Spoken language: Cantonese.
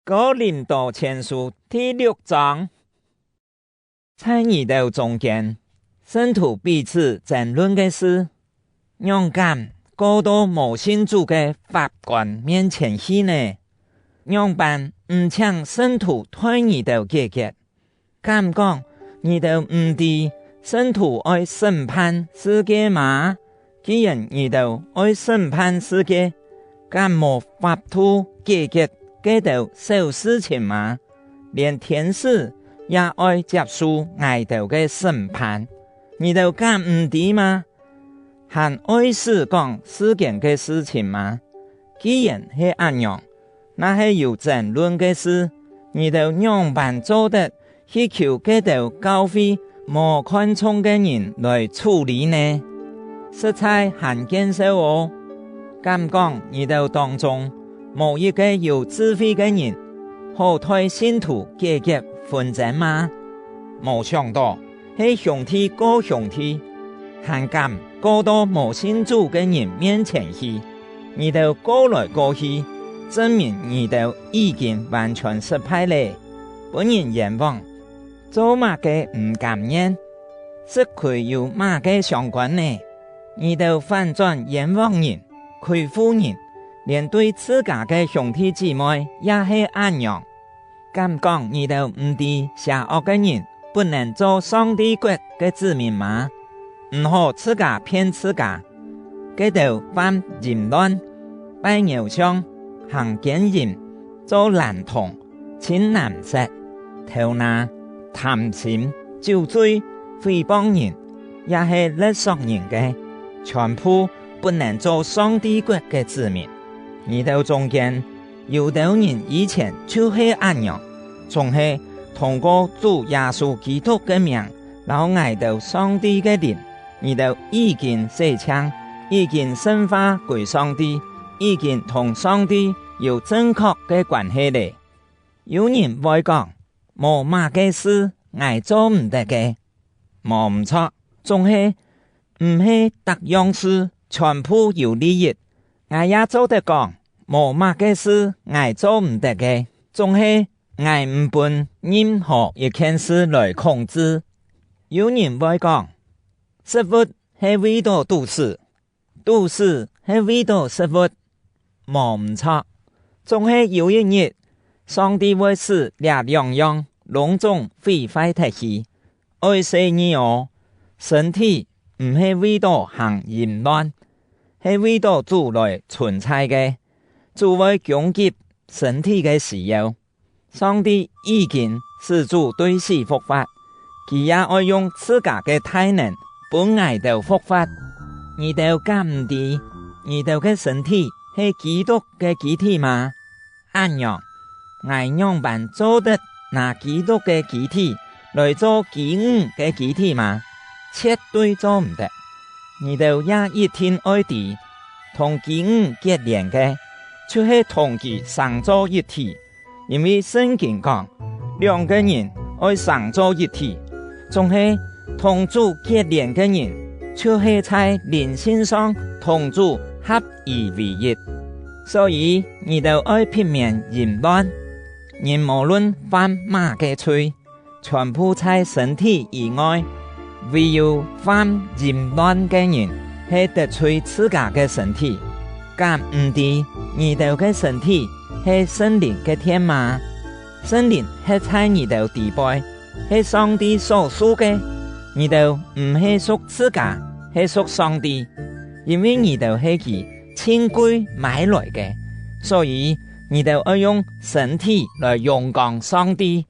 哥林多前書第6章，在你哋中間，信徒彼此爭論嘅事，勇敢過到無信主嘅法官面前去呢？樣辦唔請信徒推你哋解決，敢講你哋唔知信徒愛審判世界嗎？既然你哋愛審判世界，敢無法度解決這道小事情嗎？連天使也愛接受愛道嘅審判，你哋敢唔知嗎？還愛是講世間嘅事情嗎？既然係這樣，那係有爭論嘅事，你哋樣辦做得去求這道教會無看重嘅人來處理呢？實在很見笑哦！敢講你哋當中無一個有智慧嘅人，好替信徒解決紛爭嗎？無想到係兄弟過兄弟，還敢過到無信主嘅人面前去，你哋過來過去，證明你哋已經完全失敗了。本人冤枉，做乜嘅唔甘願，失去有乜嘅相關呢？你哋反轉冤枉人，虧負人，連對自家嘅兄弟姊妹也係這樣。敢講你哋唔知邪惡嘅人不能做上帝國嘅子民嗎？唔好自家騙自家，佢哋犯淫亂、拜偶像、行奸淫、做男童、親男色、偷拿、貪心、酒醉、誹謗人，也係勒索人嘅，全部不能做上帝國嘅子民。你哋中間有啲人以前就係這樣，仲係通過主耶穌基督嘅名，然後愛到上帝嘅靈，你哋已經洗淨，已經聖化歸上帝，已經同上帝有正確嘅關係咧。有人會講，無乜嘅事愛做唔得嘅，冇唔錯，仲係唔係特樣事，全部有利益。我也做得講，無乜嘅事愛做唔得嘅，仲係愛唔本任何一件事來控制。有人會講，食物係為咗度死，度死係為咗食物，冇唔錯，仲係有一日，上帝會使這兩樣隆重毀壞脫去。愛惜你哦，身體唔係為咗行淫亂，係為咗主來存在嘅，主會供給身體嘅需要。上帝已經使主對死復活，佢也愛用自家嘅大能本愛到復活。你哋敢唔知你哋嘅身體係基督嘅肢體嗎？按樣愛樣辦做得拿基督嘅肢體來做基恩嘅肢體嗎？絕對做唔得。你哋也一定愛知，同基恩結連嘅，就是同佢相做一體。因為聖經講，兩個人愛相做一體，仲係同主結連嘅人，就是在靈性上同主合而為一。所以你哋愛避免淫亂，人無論犯乜嘅罪，全部在身體以外，唯有犯淫亂嘅人係得罪自家嘅身體。敢唔知你哋嘅身體係聖靈嘅天嗎？聖靈係在你哋地背，係上帝所屬嘅。你哋唔係屬自家，係屬上帝，因為你哋係佢親貴買來嘅，所以你哋要用身體來榮光上帝。